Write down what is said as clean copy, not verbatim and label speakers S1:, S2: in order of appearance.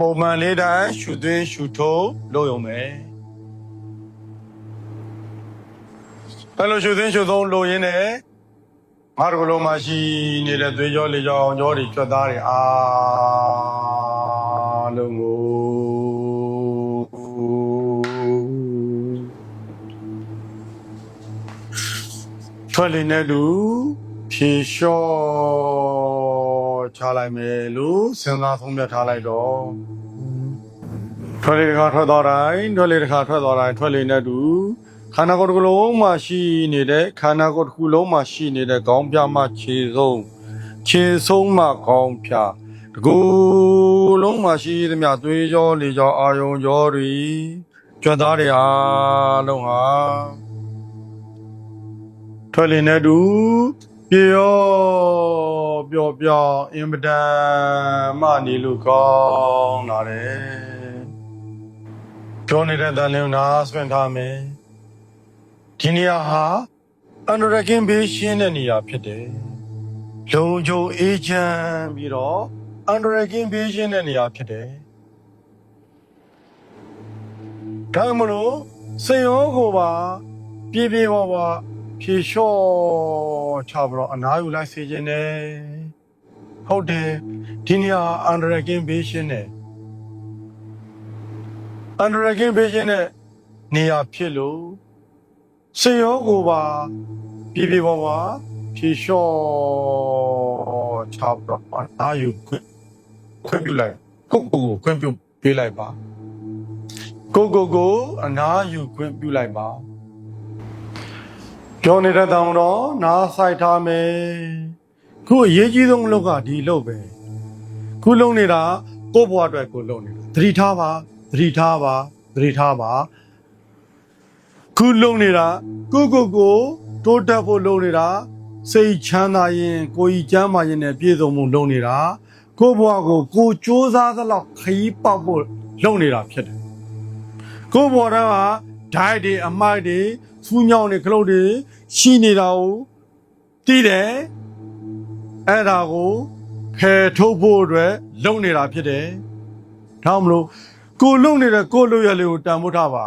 S1: ပုံမှန်လေးတိုင်းရှူသွင်းရှူထိုးလုပ်ရုံပဲအဲ့လိုရှူသွင်းရှူသုံးလုပ်ရင်းနဲ့ငါတို့ကလုံးမှာရှိနေတဲ့သွေးကြောလေကြောကြောတွေကြွက်သားတွေအားလုံးကိုထွက်လေနဲ့တူဖြေလျှော့ချလိုက်မယ်လို့စဉ်းစားဆုံးဖြတ်ထားလိုက်တော့ထွက်လေတစ်ခါထွက်သွားတိုင်းထွက်လေတစ်ခါထွက်သွားတိုင်းထွက်လေနဲ့တူခန္ဓာကိုယ်တစ်ခုလုံးမှာရှိနေတဲ့ခန္ဓာကိုယ်တစ်ခုလုံးမှာရှိနေတဲ့ခေါင်းပြမှခြေဆုံးမှခေါင်းပြတကူလုံးမှာရှိသမျှသွေးကြောလေကြောအာယုံကြောတွေကြွက်သားတွေအားလုံးဟာထွက်လေနဲ့တူပြေရောပျော်ပြောင်းအင်မတန်မှနေလို့ကောင်းလာတယ်ပြောနေတဲ့တန်လင်းနာဆွင့်ထားမယ်ဒီနေရာဟာအန္တရာယ်ကင်းဘေးရှင်းတဲ့နေရာဖြစ်တယ်လုံခြုံအေးချမ်းပြီးတော့အန္တရာယ်ကင်းဘေးရှင်းတဲ့နေရာဖြစ်တယ်ဒါမှမဟုတ်စိတ်ရောကိုယ်ပါပြေပြေပါပါဖြေလျှော့ချပြီးတော့အနားယူလိုက်စေခြင်းနဲ့ဟုတ်တယ်ဒီနေရာအန္တရာယ်ကင်းဘေးရှင်းတဲ့အန္တရာယ်ကင်းဘေးရှင်းတဲ့နေရာဖြစ်လို့စိတ်ရောကိုယ်ပါပြေပြေပါပါဖြေလျှော့ချပြီးတော့အနားယူခွင့်ပြုလိုက်ကိုခွင့်ပြုပေးလိုက်ပါကိုအနားယူခွင့်ပြုလိုက်ပါပြောနေတဲ့တောင်တော့နားဆိုင်ထားမယ်ခုအရေးကြီးဆုံးအလုပ်ကဒီအလုပ်ပဲခုလုပ်နေတာကိုယ့်ဘဝအတွက်ကိုလုပ်နေတာသတိထားပါခုလုပ်နေတာကိုတိုးတက်ဖို့လုပ်နေတာစိတ်ချမ်းသာရင်ကိုယ်ကြီးကျမ်းမာရင်နဲ့ပြည့်စုံမှုလုပ်နေတာကိုယ့်ဘဝကိုစူးစမ်းသလောက်ခရီးပေါက်ဖို့လုပ်နေတာဖြစ်တယ်ကိုယ့်ဘဝကဓာတ်တွေအမိုက်တွေစူးညောင်းတွေခလုတ်တွေရှိနေတာကိုသိတယ်အဲ့ဒါကိုဖယ်ထုတ်ဖို့အတွက်လုပ်နေတာဖြစ်တယ်ဒါမှမဟုတ်ကိုလုပ်နေတဲ့ကိုလုပ်ရလေးကိုတန်ဖိုးထားပါ